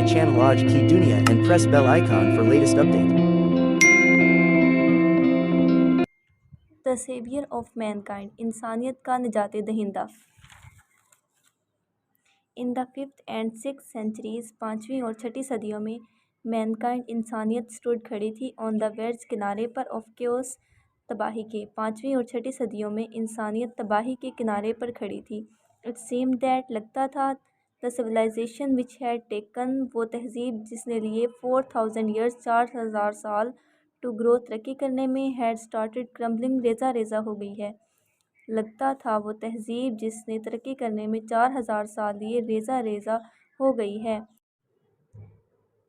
channel Aaj Ki Dunia and press bell icon for latest update. The Savior of Mankind, انسانیت کا نجات دہندہ۔ In the 5th and 6th centuries، 5ویں اور 6ٹھی صدیوں میں مینکائنڈ انسانیت اسٹوڈ کھڑی تھی آن دا ورج کنارے پر آف کیوس، تباہی کے۔ 5ویں اور 6ٹھی صدیوں میں انسانیت تباہی کے کنارے پر کھڑی تھی۔ It seemed that لگتا تھا the civilization which had taken، وہ تہذیب جس نے لیے 4000 years، 4000 سال to grow، ترقی کرنے میں had started crumbling، ریزہ ریزہ ہو گئی ہے۔ لگتا تھا وہ تہذیب جس نے ترقی کرنے میں 4000 سال لیے ریزہ ریزہ ہو گئی ہے۔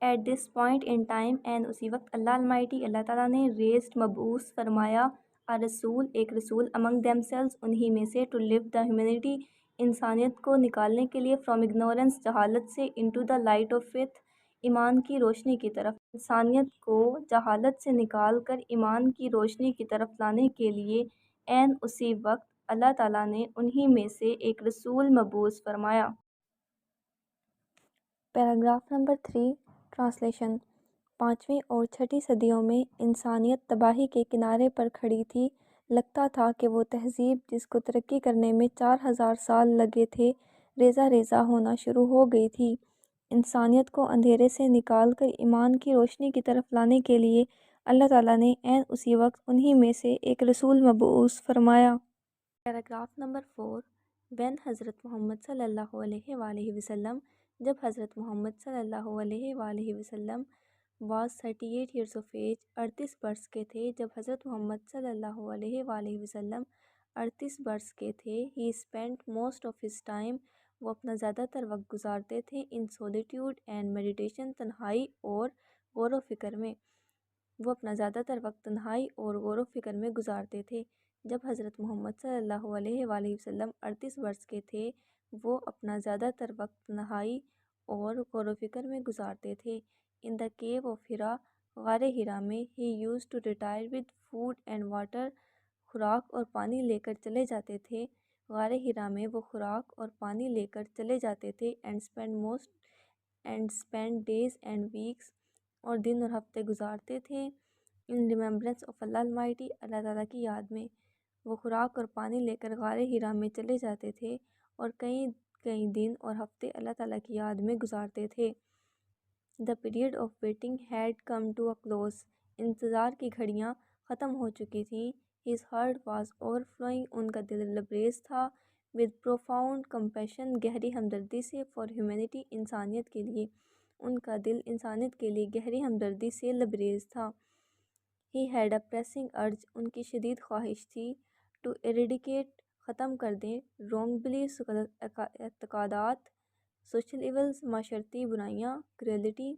At this point in time، and اسی وقت اللہ المائٹی، اللہ تعالیٰ نے raised، مبعوث فرمایا، a رسول، ایک رسول، among themselves، انہی میں سے، to lift the humanity، انسانیت کو نکالنے کے لیے from ignorance، جہالت سے، into the light of faith، ایمان کی روشنی کی طرف۔ انسانیت کو جہالت سے نکال کر ایمان کی روشنی کی طرف لانے کے لیے and اسی وقت اللہ تعالیٰ نے انہی میں سے ایک رسول مبعوث فرمایا۔ Paragraph number 3، translation. 5ویں اور 6ٹھی صدیوں میں انسانیت تباہی کے کنارے پر کھڑی تھی۔ لگتا تھا کہ وہ تہذیب جس کو ترقی کرنے میں 4000 سال لگے تھے ریزہ ریزہ ہونا شروع ہو گئی تھی۔ انسانیت کو اندھیرے سے نکال کر ایمان کی روشنی کی طرف لانے کے لیے اللہ تعالیٰ نے اسی وقت انہی میں سے ایک رسول مبعوث فرمایا۔ پیراگراف نمبر 4، when حضرت محمد صلی اللہ علیہ وآلہ وسلم، جب حضرت محمد صلی اللہ علیہ وآلہ وسلم was 38 years of age، 38 برس کے تھے، جب حضرت محمد صلی اللہ علیہ وآلہ وسلم 38 برس کے تھے، he spent most of his time، وہ اپنا زیادہ تر وقت گزارتے تھے in solitude and meditation، تنہائی اور غور و فکر میں۔ وہ اپنا زیادہ تر وقت تنہائی اور غور و فکر میں گزارتے تھے۔ جب حضرت محمد صلی اللہ علیہ وآلہ وسلم 38 برس کے تھے، وہ اپنا زیادہ تر وقت تنہائی اور غور و فکر میں گزارتے تھے۔ In the cave of Hira، غار ہیرا میں، he used to retire with food and water، خوراک اور پانی لے کر چلے جاتے تھے۔ غار ہیرا میں وہ خوراک اور پانی لے کر چلے جاتے تھے and spend days and weeks، اور دن اور ہفتے گزارتے تھے in remembrance of اللہ المائٹی، اللہ تعالیٰ کی یاد میں۔ وہ خوراک اور پانی لے کر غار ہیرا میں چلے جاتے تھے اور کئی کئی دن اور ہفتے اللہ تعالیٰ کی یاد میں گزارتے تھے۔ The period of waiting had come to a close، انتظار کی گھڑیاں ختم ہو چکی تھیں۔ His heart was overflowing، ان کا دل لبریز تھا with profound compassion، گہری ہمدردی سے for humanity، انسانیت کے لیے۔ ان کا دل انسانیت کے لیے گہری ہمدردی سے لبریز تھا۔ He had a pressing urge، ان کی شدید خواہش تھی to eradicate، ختم کر دیں wrong beliefs، غلط اعتقادات، social evils، معاشرتی برائیاں، cruelty،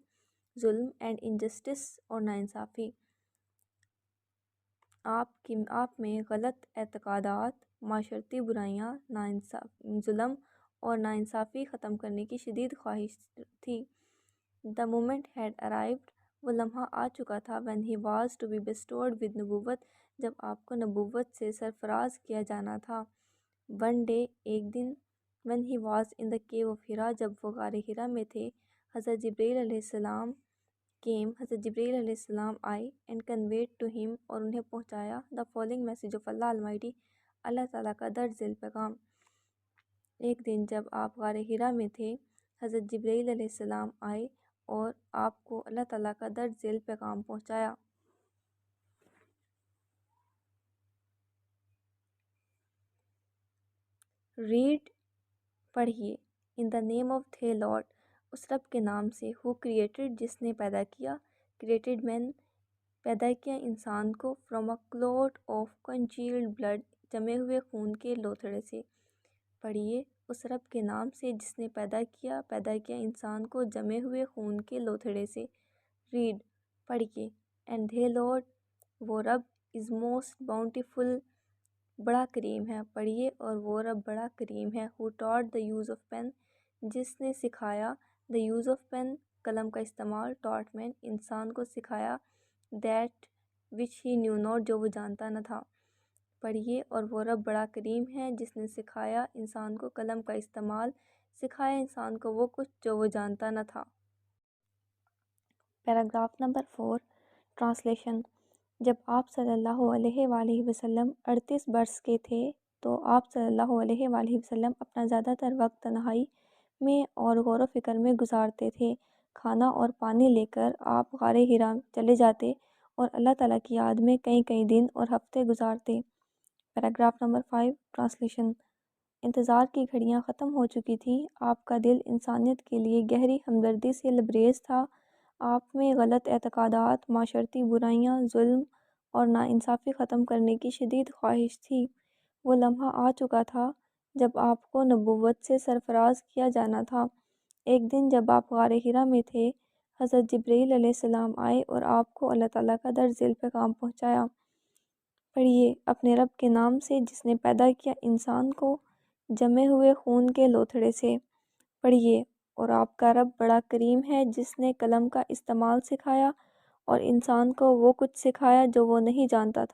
ظلم and injustice، اور ناانصافی۔ آپ میں غلط اعتقادات، معاشرتی برائیاں، ظلم اور ناانصافی ختم کرنے کی شدید خواہش تھی۔ The moment had arrived، وہ لمحہ آ چکا تھا when he was to be bestowed with نبوت، جب آپ کو نبوت سے سرفراز کیا جانا تھا۔ One day، ایک دن، when he was in the cave of Hira، جب وہ غار ہیرا میں تھے، حضرت جبرائیل علیہ السلام came، حضرت جبرائیل علیہ السلام آئے and conveyed to him، اور انہیں پہنچایا the following message of اللہ المائٹی، اللہ تعالیٰ کا درج ذیل پیغام۔ ایک دن جب آپ غار ہیرا میں تھے، حضرت جبرائیل علیہ السلام آئے اور آپ کو اللہ تعالیٰ کا درج ذیل پیغام پہنچایا۔ ریڈ، پڑھیے۔ In the name of the Lord، اس رب کے نام سے who created، جس نے پیدا کیا، created man، پیدا کیا انسان کو from a clot of congealed blood، جمے ہوئے خون کے لوتھڑے سے۔ پڑھیے، اس رب کے نام سے جس نے پیدا کیا انسان کو جمے ہوئے خون کے لوتھڑے سے۔ ریڈ، پڑھیے۔ And the Lord، وہ رب is most bountiful، بڑا کریم ہے۔ پڑھیے، اور وہ رب بڑا کریم ہے who taught the use of pen، جس نے سکھایا the use of pen، قلم کا استعمال، taught man، انسان کو سکھایا that which he knew not، جو وہ جانتا نہ تھا۔ پڑھیے، اور وہ رب بڑا کریم ہے جس نے سکھایا انسان کو قلم کا استعمال، سکھایا انسان کو وہ کچھ جو وہ جانتا نہ تھا۔ Paragraph number 4 translation. جب آپ صلی اللہ علیہ وآلہ وسلم 38 برس کے تھے تو آپ صلی اللہ علیہ وآلہ وسلم اپنا زیادہ تر وقت تنہائی میں اور غور و فکر میں گزارتے تھے۔ کھانا اور پانی لے کر آپ غار حرا چلے جاتے اور اللہ تعالیٰ کی یاد میں کئی دن اور ہفتے گزارتے۔ Paragraph number 5 translation. انتظار کی گھڑیاں ختم ہو چکی تھیں۔ آپ کا دل انسانیت کے لیے گہری ہمدردی سے لبریز تھا۔ آپ میں غلط اعتقادات، معاشرتی برائیاں، ظلم اور ناانصافی ختم کرنے کی شدید خواہش تھی۔ وہ لمحہ آ چکا تھا جب آپ کو نبوت سے سرفراز کیا جانا تھا۔ ایک دن جب آپ غار حرا میں تھے، حضرت جبرائیل علیہ السلام آئے اور آپ کو اللہ تعالیٰ کا درج ذیل پیغام پہنچایا۔ پڑھیے اپنے رب کے نام سے جس نے پیدا کیا انسان کو جمے ہوئے خون کے لوتھڑے سے۔ پڑھیے اور آپ کا رب بڑا کریم ہے جس نے قلم کا استعمال سکھایا اور انسان کو وہ کچھ سکھایا جو وہ نہیں جانتا تھا۔